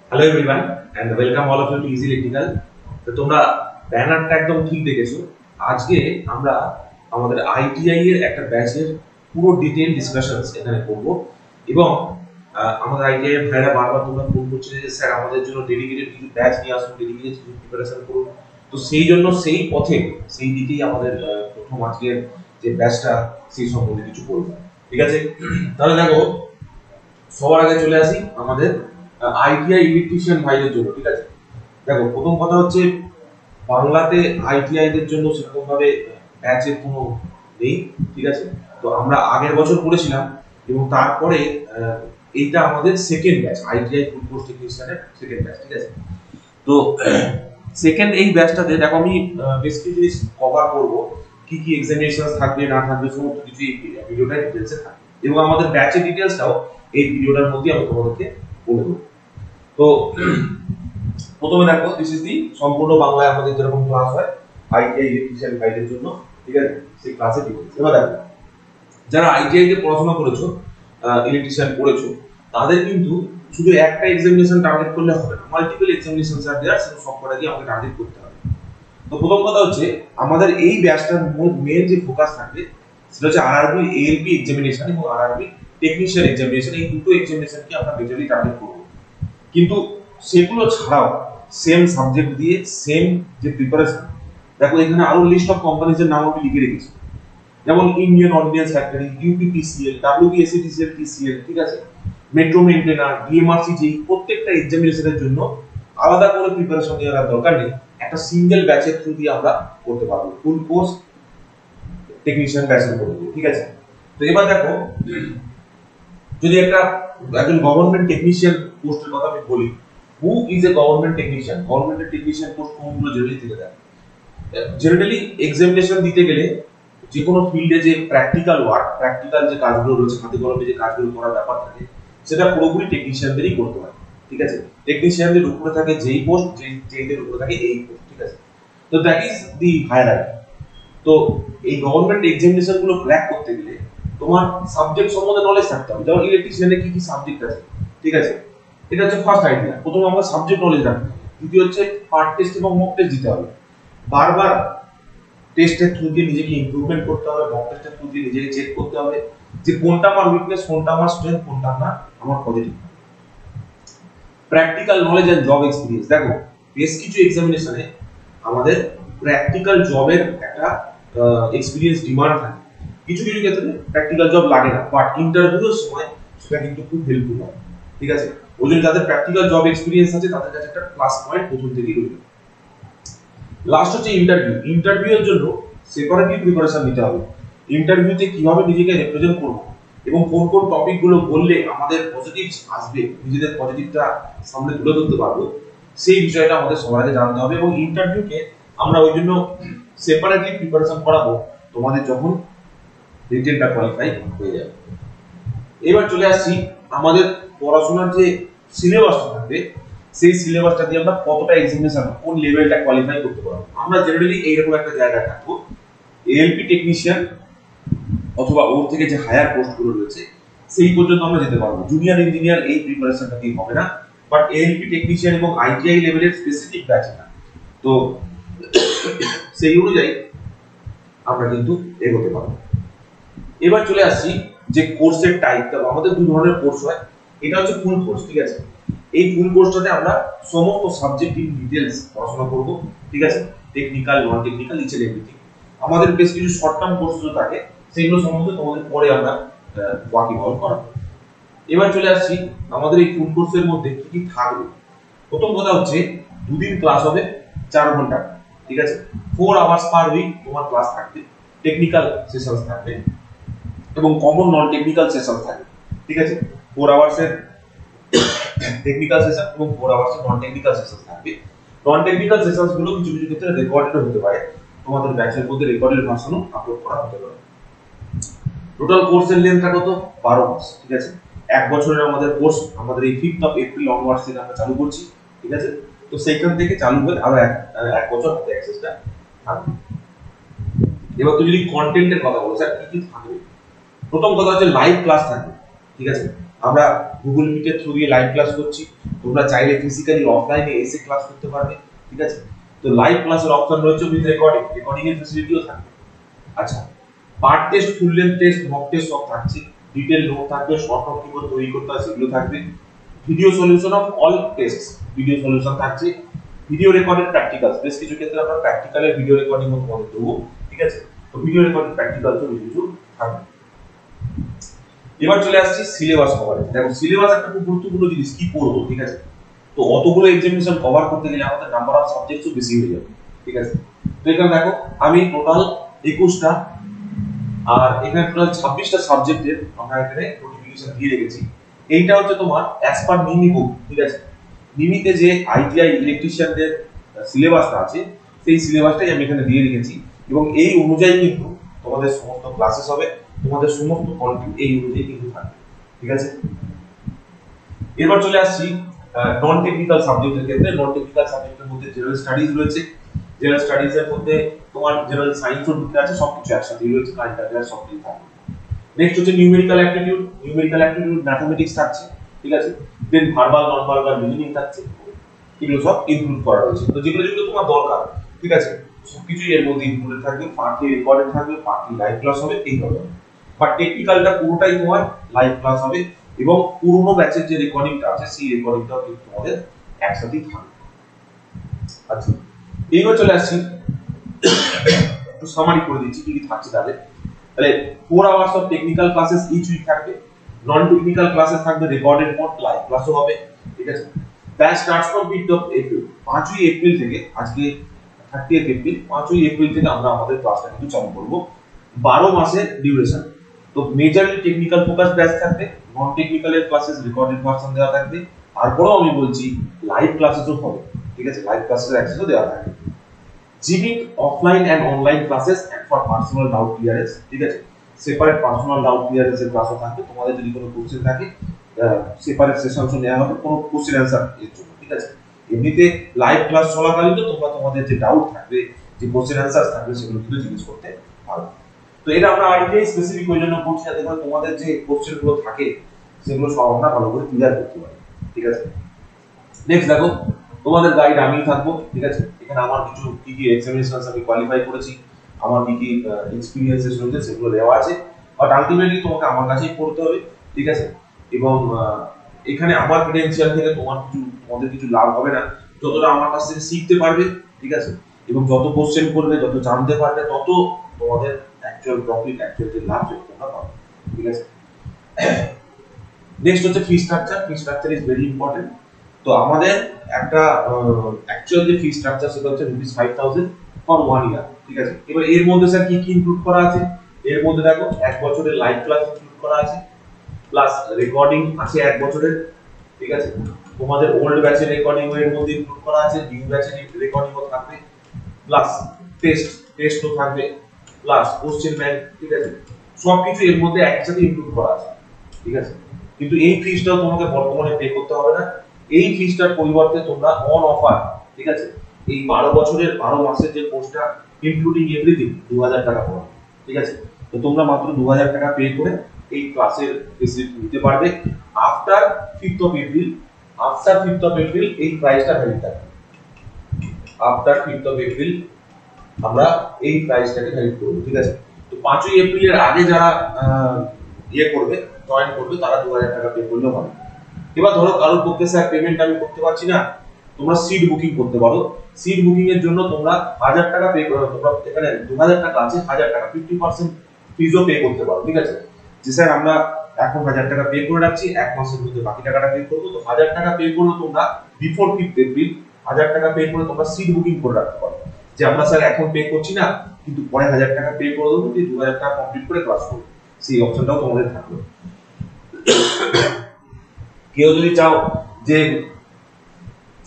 Hello everyone and welcome all of you to easy electrical. তো তোমরা ব্যানারটা একদম ঠিক দেখেছো। আজকে আমরা আমাদের আইটিআই এর একটা ব্যাচের পুরো ডিটেইল ডিসকাশনস এখানে করব এবং আমাদের আইটিআই এর ভাইরা বারবার তোমরা ফোন করছিলে যে স্যার আমাদের জন্য ডেডিকেটেড কিছু ব্যাচ নিয়ে আসুন, ডেডিকেটেড কিছু প্রিপারেশন করুন। তো সেই জন্য সেই পথে সেই দিকেই আমাদের প্রথম আজকের যে ব্যাচটা সেই সম্বন্ধে কিছু বলবো। ঠিক আছে, তাহলে দেখো সবার আগে চলে আসি আমাদের আইটিআই ইলেকট্রিশিয়ান ভাইদের জন্য। ঠিক আছে, দেখো প্রথম কথা হচ্ছে বাংলাতে আইটিআই দের জন্য সেরকম ভাবে ব্যাচের কোনো নেই। ঠিক আছে, তো আমরা আগের বছর করেছিলাম এবং তারপরে এইটা আমাদের second batch, ITI full course টেকনিশিয়ানের সেকেন্ড ব্যাচ। ঠিক আছে, তো সেকেন্ড এই ব্যাচটাতে দেখো আমি বেশ কিছু জিনিস কভার করব, কি কি এক্সামিনেশন থাকবে না থাকবে সমস্ত কিছু এই ভিডিওটা ডিটেইলসে থাকবে এবং আমাদের ব্যাচের ডিটেইলসটাও এই ভিডিওটার মধ্যে আমি তোমাদেরকে বলে দেবো। তো প্রথমে দেখো দিস ইজ দি সম্পূর্ণ বাংলায় আমাদের যেরকম ক্লাস হয় আইটিআই ইলেকট্রিশিয়ান ভাইদের জন্য। ঠিক আছে, সেই ক্লাসে ডিটেইলস এবার দেখো যারা আইটিআই তে পড়াশোনা করেছো, ইলেকট্রিশিয়ান পড়েছো, তাদের কিন্তু শুধু একটা এক্সামিনেশন টার্গেট করলে হবে না, মাল্টিপল এক্সামিনেশন আর দেয়ার, সেটা সবকটা দিয়ে আমাকে টার্গেট করতে হবে। তো প্রথম কথা হচ্ছে আমাদের এই ব্যাচটার মেইন যে ফোকাস থাকবে সেটা হচ্ছে আরআরবি এএলপি এক্সামিনেশন এবং আরআরবি টেকনিশিয়ান এক্সামিনেশন। এই দুটো এক্সামিনেশনকে আমরা মেজরলি টার্গেট করব, কিন্তু সেগুলো ছাড়াও সেম সাবজেক্ট দিয়ে সেম যে প্রিপারেশন, দেখো এখানে আরো লিস্ট অফ কোম্পানিজের নাম আমি লিখে রেখেছি, যেমন ইন্ডিয়ান অর্ডিন্যান্স ফ্যাক্টরি, ইউপিপিসিএল, ডাব্লিউবিএসসিটিসিএল, টিসিএল। ঠিক আছে, মেট্রো মেইনটেনার, ডিএমআরসি, যে প্রত্যেকটা এক্সামিনেশনের জন্য আলাদা করে প্রিপারেশন নেওয়ার দরকার নেই, একটা সিঙ্গেল ব্যাচের থ্রু দিয়ে আমরা করতে পারবো, ফুল কোর্স টেকনিশিয়ান ব্যাচের করে দিয়ে। ঠিক আছে, তো এবার দেখো যদি একজন গভর্নমেন্ট টেকনিশিয়ান পোস্টের কথা আমি বলি, who is a government technician? গভর্নমেন্টের টেকনিশিয়ান পোস্ট কোনগুলো জেনারেলি থেকে দেয়? জেনারেলি এক্সামিনেশন দিতে গেলে যে কোনো ফিল্ডে যে প্র্যাকটিক্যাল ওয়ার্ক, প্র্যাকটিক্যাল যে কাজগুলো রয়েছে, হাতে কলমে যে কাজগুলো করার ব্যাপার থাকে, সেটা পুরোপুরি টেকনিশিয়ানদেরই করতে হয়। ঠিক আছে, টেকনিশিয়ানদের উপরে থাকে যেই পোস্ট, যেইদের উপরে থাকে এই পোস্ট। ঠিক আছে, তো দ্যাট ইজ দি হায়ারার্কি। তো এই গভর্নমেন্ট এক্সামিনেশন গুলো ক্র্যাক করতে গেলে তোমার সাবজেক্ট সম্বন্ধে নলেজ থাকতে হবে, যেমন ইলেকট্রিশিয়ানের কি কি সাবজেক্ট আছে। ঠিক আছে, এটা হচ্ছে ফার্স্ট আইডিয়া। প্রথমে আমরা সাবজেক্ট নলেজ রাখতে হবে, দ্বিতীয় হচ্ছে পার্ট টেস্ট এবং মক টেস্ট দিতে হবে, বারবার টেস্টের থ্রু দিয়ে নিজেকে ইমপ্রুভমেন্ট করতে হবে, মক টেস্টের থ্রু দিয়ে নিজেকে চেক করতে হবে যে কোনটা আমার উইকনেস, কোনটা আমার স্ট্রেংথ, কোনটা আমার positive. Practical knowledge and job experience, দেখো বেশ কিছু এক্সামিনেশনে আমাদের প্র্যাকটিক্যাল জবের একটা এক্সপেরিয়েন্স ডিমান্ড থাকে, কিছু কিছু ক্ষেত্রে প্র্যাকটিক্যাল জব লাগে না, বাট ইন্টারভিউর সময় সেটা কিন্তু খুব হেল্পফুল হয়। ঠিক আছে, ওই জন্য যাদের প্র্যাকটিক্যাল জব এক্সপেরিয়েন্স আছে তাদের কাছে একটা প্লাস পয়েন্ট প্রথম থেকেই রইল। লাস্ট হচ্ছে ইন্টারভিউ। ইন্টারভিউর জন্য সেপারেটলি প্রিপারেশন নিতে হবে, ইন্টারভিউতে কিভাবে নিজেকে রিপ্রেজেন্ট করব এবং কোন কোন টপিকগুলো বললে আমাদের পজিটিভ আসবে, নিজেদের পজিটিভটা সামনে তুলে ধরতে পারবো, সেই বিষয়টা আমাদের সবার আগে জানতে হবে। এবং ইন্টারভিউকে আমরা ওই জন্য সেপারেটলি প্রিপারেশন করাবো তোমাদের যখন রিটেনটা কোয়ালিফাই হয়ে যাবে। এবার চলে আসছি আমাদের পড়াশোনার যে সিলেবাসটা থাকবে, সেই সিলেবাসটা দিয়ে আমরা কতটা এক্সামিনেশন, কোন লেভেলটা কোয়ালিফাই করতে পারবো। আমরা জেনারেলি এইরকম একটা জায়গায় থাকবো, এএলপি টেকনিশিয়ান অথবা ওর থেকে যে হায়ার পোস্টগুলো রয়েছে সেই পর্যন্ত আমরা যেতে পারবো। জুনিয়র ইঞ্জিনিয়ার এই প্রিপারেশনটা দিয়ে হবে না, বাট এএলপি টেকনিশিয়ান এবং আইটিআই লেভেলের স্পেসিফিক ব্যাচ না, তো সেই অনুযায়ী আমরা কিন্তু এগোতে পারবো। এবার চলে আসছি যে কোর্সের টাইপ। আমাদের দুই ধরনের কোর্স হয়, এটা হচ্ছে ফুল কোর্স। ঠিক আছে, এই ফুল কোর্সটাতে আমরা সমস্ত সাবজেক্ট ইন ডিটেইলস পড়াশোনা করব। ঠিক আছে, technical, non technical, each and everything. আমাদের বেশ কিছু শর্ট টার্ম কোর্সগুলো থাকে, সেগুলো সম্বন্ধে তোমাদের পরে আমরা ওয়াকিবহাল করাবো। এবার চলে আসছি আমাদের এই ফুল কোর্সের মধ্যে কি কি থাকবে। প্রথম কথা হচ্ছে দুদিন ক্লাস হবে 4 ঘন্টা। ঠিক আছে, 4 আওয়ার্স পার উইক তোমার ক্লাস থাকবে, টেকনিক্যাল সেশনস থাকবে এবং কমন নন টেকনিক্যাল সেশন থাকবে। ঠিক আছে, 4 আওয়ার্সের টেকনিক্যাল সেশন এবং 4 আওয়ার্সের নন টেকনিক্যাল সেশন থাকবে। নন টেকনিক্যাল সেশনস গুলো কিছু কিছু ক্ষেত্রে রেকর্ডেড হতে পারে, তোমাদের ব্যাচের মধ্যে রেকর্ডেড ভার্সনও আপলোড করা হতে পারে। টোটাল কোর্সের লেন্থটা কত? 12 মাস। ঠিক আছে, এক বছরের আমাদের কোর্স, আমাদের এই 5th অফ এপ্রিল অনওয়ার্ডস থেকে আমরা চালু করছি। ঠিক আছে, তো সেইখান থেকে চালু হয়ে আরো এক বছর হাতে অ্যাক্সেসটা থাকবে। এবার তুমি যদি কন্টেন্টের কথা বলো, স্যার কি কি থাকবে, প্রথম কথা হচ্ছে লাইভ ক্লাস থাকবে। ঠিক আছে, আমরা গুগল মিটের থ্রু দিয়ে লাইভ ক্লাস করছি, তোমরা চাইলে ফিজিক্যালি অফলাইনে এসে ক্লাস করতে পারবে, ঠিক আছে। তো লাইভ ক্লাসের অপশন রয়েছে উইথ রেকর্ডিং এর ফ্যাসিলিটিও থাকবে। আচ্ছা, part test, full length test, mock test সব থাকছে, ডিটেইল নোট থাকবে, শর্ট নোট কিভাবে তৈরি করতে হয় সেগুলো থাকবে, video solution of all test, video solution থাকছে, ভিডিও রেকর্ডেড প্র্যাকটিক্যালস, বেশ কিছু ক্ষেত্রে আমরা প্র্যাকটিক্যালের ভিডিও রেকর্ডিং ও তোমাদের দেবো, ঠিক আছে। তো ভিডিও রেকর্ডেড প্র্যাকটিক্যালস ও কিছু থাকবে। এবার চলে আসছি সিলেবাস কভারেজ। দেখো সিলেবাস একটা খুব গুরুত্বপূর্ণ জিনিস, কি পড়বো, ঠিক আছে। তো অতগুলো এক্সামিনেশন কভার করতে গেলে আমাদের নাম্বার অফ সাবজেক্টসও বেশি হয়ে যাবে, ঠিক আছে। তো এখানে দেখো আমি টোটাল 21টা আর এখানে টোটাল 26টা সাবজেক্টের আমরা এখানে নোটিফিকেশন দিয়ে রেখেছি। এইটা হচ্ছে তোমার অ্যাজ পার নিমি বুক, ঠিক আছে। নিমিতে যে আইটিআই ইলেকট্রিশিয়ানদের সিলেবাসটা আছে সেই সিলেবাসটাই আমি এখানে দিয়ে রেখেছি এবং এই অনুযায়ী কিন্তু তোমাদের সমস্ত ক্লাসেস হবে, তোমাদের সমস্ত কন্টেন্ট এই অনুযায়ী কিন্তু থাকবে, ঠিক আছে। এবার চলে আসছি নন টেকনিক্যাল সাবজেক্টের ক্ষেত্রে। নন টেকনিক্যাল সাবজেক্টের মধ্যে জেনারেল স্টাডিজ রয়েছে, জেনারেল স্টাডিজ এর মধ্যে তোমার জেনারেল সায়েন্সও ঢুকে আছে, সবকিছু একসাথে রয়েছে, কারেন্ট অ্যাফেয়ার্স সব কিছু থাকবে। নেক্সট হচ্ছে numerical aptitude, numerical aptitude mathematics থাকছে, ঠিক আছে। দেন ভার্বাল নন ভার্বাল রিজনিং থাকছে, এগুলো সব ইনক্লুড করা রয়েছে। তো যেগুলো যেগুলো তোমার দরকার, ঠিক আছে, সবকিছুই এর মধ্যে ইনক্লুডেড থাকবে, পার্টলি রেকর্ডেড থাকবে, পার্টলি লাইভ ক্লাস হবে, এইভাবে। বাট টেকনিক্যালটা পুরোটাই তোমার লাইভ ক্লাস হবে এবং পুরোনো ব্যাচের যে রেকর্ডিংটা আছে সেই রেকর্ডিংটাও কিন্তু তোমাদের একসাথেই থাকবে। আচ্ছা, এইবার চলে আসছি একটু সামারি করে দিচ্ছি কি কি থাকছে তাহলে। 4 hours of technical classes each week থাকবে, নন টেকনিক্যাল ক্লাসেস থাকবে রেকর্ডেড মোড, লাইভ ক্লাসও হবে, ঠিক আছে। Batch starts from mid of April, 5ই এপ্রিল থেকে, আজকে 30th এপ্রিল, 5ই এপ্রিল থেকে আমরা আমাদের ক্লাসটা কিন্তু চালু করব। 12 মাসের ডিউরেশন। তো মেজরলি টেকনিক্যাল ফোকাস ব্যাচ থাকবে, নন টেকনিক্যালের ক্লাসেস রেকর্ডেড ভার্সন দেওয়া থাকবে, তারপরেও আমি বলছি লাইভ ক্লাসেসও হবে, ঠিক আছে, লাইভ ক্লাসের অ্যাক্সেসও দেওয়া থাকবে। জিমিং offline and online classes and for personal doubt clearance, ঠিক আছে। সেপারেট পার্সোনাল ডাউট ক্লিয়ারেন্স এর ক্লাসও থাকবে, তোমাদের যদি কোনো কোশ্চেন থাকে সেপারেট সেশনসও নেওয়া হবে কোনো কোশ্চেন অ্যানসার এর জন্য, ঠিক আছে। এমনিতে লাইভ ক্লাস চলাকালীন তো তোমরা তোমাদের যে ডাউট থাকবে, যে কোশ্চেন অ্যানসার থাকবে সেগুলো কিন্তু জিজ্ঞেস করতে পারবে। তো এটা আমরা আইটিআই স্পেসিফিক ওই জন্য করছি যাতে করে তোমাদের যে কোশ্চেন গুলো থাকে সেগুলো সব আমরা ভালো করে ক্লিয়ার করতে পারি, ঠিক আছে। নেক্সট দেখো তোমাদের গাইড আমি থাকবো, ঠিক আছে। এখানে আমার কিছু কি কি এক্সামিনেশনস আমি কোয়ালিফাই করেছি, আমার কি কি এক্সপেরিয়েন্সেস রয়েছে সেগুলো দেওয়া আছে, বাট আলটিমেটলি তোমাকে আমার কাছেই পড়তে হবে, ঠিক আছে। এবং এখানে আমার ক্রেডেনশিয়াল থেকে তোমাদের কিছু লাভ হবে না, যতটা আমার কাছ থেকে শিখতে পারবে, ঠিক আছে, এবং যত কোশ্চেন করবে, যত জানতে পারবে, তত তোমাদের অ্যাকচুয়াল প্রফিট, অ্যাকচুয়াল যে লাভ সেটা তোমরা পাবে, ঠিক আছে। নেক্সট হচ্ছে fee structure. Fee structure is very important. তো আমাদের একটা অ্যাকচুয়াল যে ফি স্ট্রাকচার সেটা হচ্ছে ₹5,000 ফর 1 ইয়ার, ঠিক আছে। এবার এর মধ্যে স্যার কি কি ইনক্লুড করা আছে, এর মধ্যে দেখো 1 বছরের লাইভ ক্লাস ইনক্লুড করা আছে, প্লাস রেকর্ডিং আছে 1 বছরের, ঠিক আছে। তোমাদের ওল্ড ব্যাচের রেকর্ডিং এর মধ্যে ইনক্লুড করা আছে, নিউ ব্যাচের রেকর্ডিংও থাকবে, প্লাস টেস্টও থাকবে, প্লাস কোশ্চেন ব্যাংক, ঠিক আছে। সবকিছু এর মধ্যে একসাথে ইনক্লুড করা আছে, ঠিক আছে। কিন্তু এই ফিসটাও তোমাকে বর্তমানে পে করতে হবে না, এই ফিসটার পরিবর্তে তোমরা অন অফার, ঠিক আছে, এই 12 বছরের 12 মাসের যে কোর্সটা ইনক্লুডিং এভরিথিং 2000 টাকা পড়বে, ঠিক আছে। তো তোমরা মাত্র 2000 টাকা পে করে এই ক্লাসের ফেসিলিটি নিতে পারবে। আফটার 5th অফ এপ্রিল, এই প্রাইসটা ভ্যালিড থাকবে। আফটার 5th অফ এপ্রিল আমরা এই প্রাইসটাকে ভ্যালিড করব, ঠিক আছে। তো 5ই এপ্রিলের আগে যারা জয়েন করবে তারা 2000 টাকা পে করলেও হবে। এবার ধরো কারোর পক্ষে স্যার পেমেন্ট আমি করতে পারছি না, তোমরা সিট বুকিং করতে পারো। সিট বুকিং এর জন্য তোমরা 1000 টাকা পে করো, তোমরা এখানে 2000 টাকা আছে, 1000 টাকা 50% ফিজও পে করতে পারো, ঠিক আছে। যে স্যার আমরা এখন 1000 টাকা পে করে রাখছি, এক মাসের মধ্যে বাকি টাকাটা পে করবো, তো 1000 টাকা পে করলে তোমরা বিফোর 5th এপ্রিল 1000 টাকা পে করে তোমরা সিট বুকিং করে রাখতে পারো, যে আমরা স্যার এখন পে করছি না, কিন্তু পরে 1000 টাকা পে করে দেবো, 2000 টাকা কমপ্লিট করে ক্লাস করবো, সেই অপশনটাও তোমাদের থাকবে। কেউ যদি চাও যে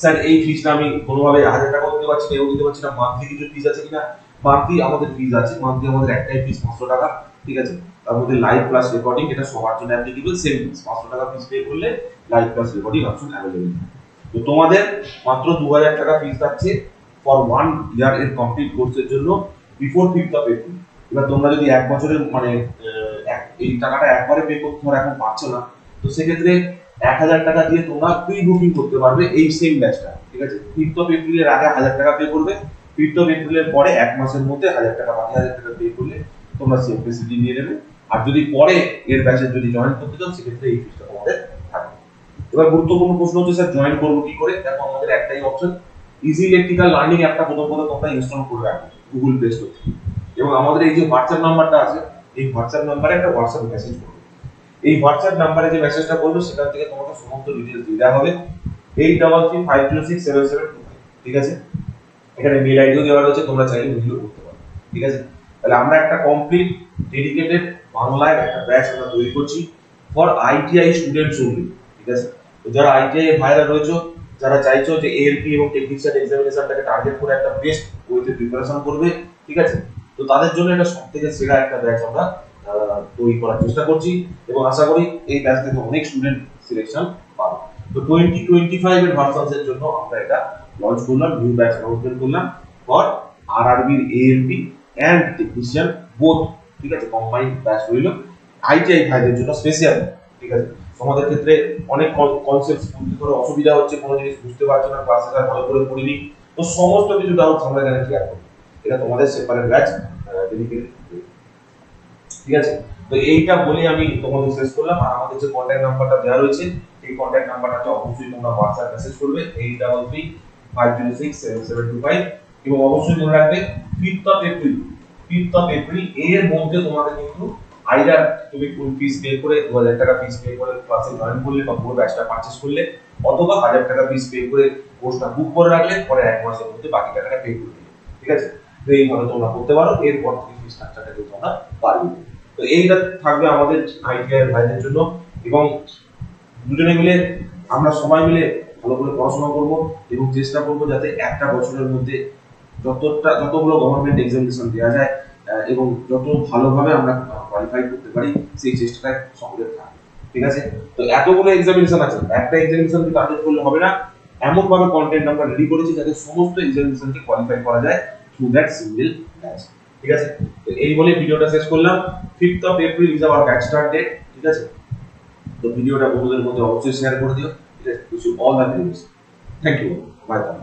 স্যার এই ফিসটা আমি কোনোভাবে 1000 টাকা দিতে পারছি না, দিতে পারছি না, মান্থলি কিছু ফিস আছে কিনা, মান্থলি আমাদের ফিস আছে, মান্থলি আমাদের একটাই ফিস 500 টাকা, ঠিক আছে। তার মধ্যে লাইভ প্লাস রেকর্ডিং, এটা সবার জন্য অ্যাপ্লিকেবল, সেম ফিস 500 টাকা ফিস পে করলে live plus recording option available. তো তোমাদের মাত্র 2000 টাকা ফিস থাকছে ফর 1 ইয়ার এর কমপ্লিট কোর্সের জন্য বিফোর 5th অফ এপ্রিল। এবার তোমরা যদি এক বছরের মানে এই টাকাটা একবারে পে করতে পারো, এখন পাচ্ছ না, তো সেক্ষেত্রে 1000 টাকা দিয়ে তোমরা প্রি বুকিং করতে পারবে এই সেম ব্যাচটা, ঠিক আছে। 5th অফ এপ্রিলের আগে 1000 টাকা পে করবে, 5th অফ এপ্রিলের পরে এক মাসের মধ্যে 1000 টাকা, বাকি 1000 টাকা পে করলে তোমরা সেম ফেসিলিটি নিয়ে নেবে। আর যদি পরে এর ব্যাচে যদি জয়েন করতে চাও সেক্ষেত্রে এই ফিসটা তোমাদের থাকবে। এবার গুরুত্বপূর্ণ প্রশ্ন হচ্ছে স্যার জয়েন করবো কি করে? দেখো আমাদের একটাই অপশন, ইজি ইলেকট্রিক্যাল লার্নিং অ্যাপটা প্রথমত তোমরা ইনস্টল করে রাখবে গুগল প্লে স্টোর থেকে, এবং আমাদের এই যে হোয়াটসঅ্যাপ নাম্বারটা আছে এই হোয়াটসঅ্যাপ নাম্বারে একটা হোয়াটসঅ্যাপ মেসেজ করবে। এই হোয়াটসঅ্যাপ নাম্বারে যে মেসেজটা করবে সেখান থেকে তোমাকে সমস্ত ডিটেইলস দিয়ে দেওয়া হবে। 8335067725, ঠিক আছে। এখানে মেল আইডিও দেওয়া রয়েছে, তোমরা চাইলে মেইলও করতে পারো, ঠিক আছে। তাহলে আমরা একটা কমপ্লিট ডেডিকেটেড বাংলায় একটা ব্যাচ আমরা তৈরি করছি ফর আইটিআই স্টুডেন্টস অনলি, ঠিক আছে। তো যারা আইটিআই এর ভাইরা রয়েছে, যারা চাইছো যে এএলপি এবং টেকনিশিয়ান এক্সামিনেশনটাকে টার্গেট করে একটা বেস্ট ওয়েতে প্রিপারেশন করবে, ঠিক আছে, তো তাদের জন্য এটা সবথেকে সেরা একটা ব্যাচ আমরা তৈরি করার চেষ্টা করছি, এবং আশা করি এই ব্যাচ থেকে অনেক স্টুডেন্ট সিলেকশন পাবে। তো 2025 এর ভার্সনস এর জন্য আমরা এটা লঞ্চ করলাম, নিউ ব্যাচ অ্যানাউন্সমেন্ট করলাম for RRB ALP and technician both, ঠিক আছে, কম্বাইন্ড ব্যাচ রইল আইটিআই ভাইদের জন্য স্পেশাল, ঠিক আছে। তোমাদের ক্ষেত্রে অনেক কনসেপ্ট বুঝতে করে অসুবিধা হচ্ছে, কোনো জিনিস বুঝতে পারছো না, ক্লাসে আর ভালো করে পড়িনি, তো সমস্ত কিছু ডাউটস আমরা এখানে ক্লিয়ার করব। এটা তোমাদের সেপারেট ব্যাচ ডেডিকেটেড, ঠিক আছে। তো এইটা বলে আমি তোমাদের শেষ করলাম। আর আমাদের যে কন্টাক্ট নাম্বারটা দেওয়া রয়েছে এই কন্টাক্ট নাম্বারটাতে অবশ্যই তোমরা হোয়াটসঅ্যাপ মেসেজ করবে 8335067725, এবং অবশ্যই মনে রাখবে 5th অফ এপ্রিল এর মধ্যে তোমাদের কিন্তু আইদার তুমি ফুল ফিস পে করে 2000 টাকা ফিস পে করে ক্লাসে জয়েন করলে বা পুরো ব্যাচটা পারচেজ করলে, অথবা 1000 টাকা ফিস পে করে কোর্সটা বুক করে রাখলে, পরে এক মাসের মধ্যে বাকি টাকাটা পে করে দিলে, ঠিক আছে। তো এইভাবে তোমরা করতে পারো, এরপর থেকে ফিস স্ট্রাকচারটা কিন্তু তোমরা পারবে। তো এইটা থাকবে আমাদের আইটিআই ভাইদের জন্য, এবং দুজনে মিলে আমরা সবাই মিলে ভালো করে পড়াশোনা করব এবং চেষ্টা করব যাতে একটা বছরের মধ্যে যতগুলো গভর্নমেন্ট এক্সামিনেশন দেওয়া যায় এবং যত ভালোভাবে আমরা কোয়ালিফাই করতে পারি সেই চেষ্টাটা সকলের থাকবে, ঠিক আছে। তো এতগুলো এক্সামিনেশন আছে, একটা এক্সামিনেশনকে টার্গেট করলে হবে না, এমন ভাবে কন্টেন্ট আমরা রেডি করেছি যাতে সমস্ত এক্সামিনেশনকে কোয়ালিফাই করা যায় থ্রু দ্যাট সিঙ্গেল ব্যাচ, ঠিক আছে। তো এই বলে ভিডিওটা শেষ করলাম। 5th of April is our batch start date, ঠিক আছে। তো ভিডিওটা বন্ধুদের মধ্যে অবশ্যই শেয়ার করে দিও, ঠিক আছে। Wish you all the best, thank you, bye by.